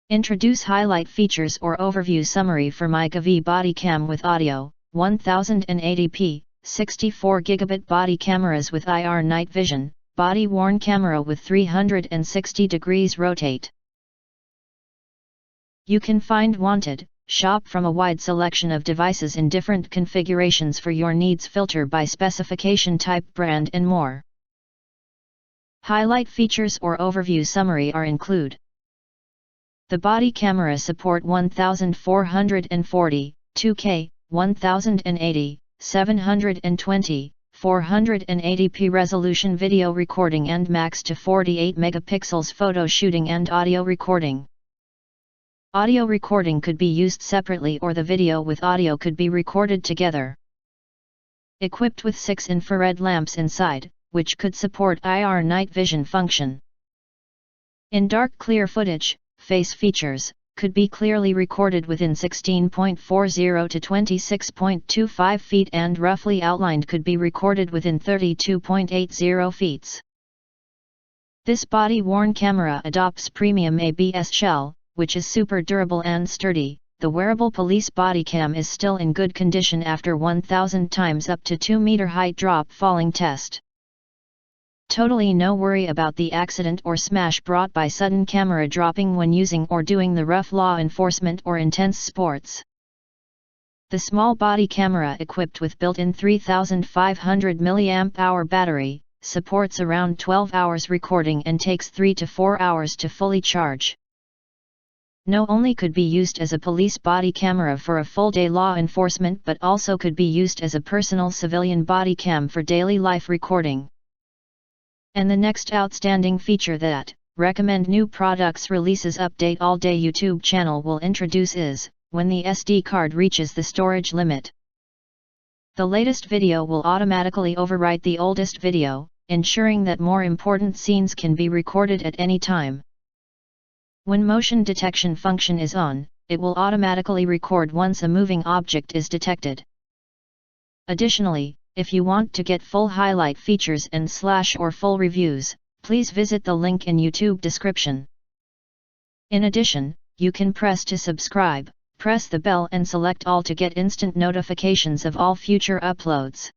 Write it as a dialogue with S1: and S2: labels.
S1: Introduce highlight features or overview summary for maigevi body cam with audio, 1080p, 64 gigabit body cameras with IR night vision, body worn camera with 360 degrees rotate. You can find wanted, shop from a wide selection of devices in different configurations for your needs, filter by specification type, brand and more. Highlight features or overview summary are include. The body camera support 1440, 2K, 1080, 720, 480p resolution video recording and max to 48 megapixels photo shooting and audio recording. Audio recording could be used separately or the video with audio could be recorded together. Equipped with 6 infrared lamps inside, which could support IR night vision function. In dark clear footage, face features could be clearly recorded within 16.40 to 26.25 feet and roughly outlined could be recorded within 32.80 feet. This body-worn camera adopts premium ABS shell, which is super durable and sturdy. The wearable police body cam is still in good condition after 1000 times up to 2 meter height drop falling test. Totally no worry about the accident or smash brought by sudden camera dropping when using or doing the rough law enforcement or intense sports. The small body camera equipped with built-in 3500 mAh battery, supports around 12 hours recording and takes 3 to 4 hours to fully charge. Not only could be used as a police body camera for a full-day law enforcement but also could be used as a personal civilian body cam for daily life recording. And the next outstanding feature that recommend new products releases update all day YouTube channel will introduce is, when the SD card reaches the storage limit. The latest video will automatically overwrite the oldest video, ensuring that more important scenes can be recorded at any time. When motion detection function is on, it will automatically record once a moving object is detected. Additionally, if you want to get full highlight features and or full reviews, please visit the link in YouTube description. In addition, you can press to subscribe, press the bell and select all to get instant notifications of all future uploads.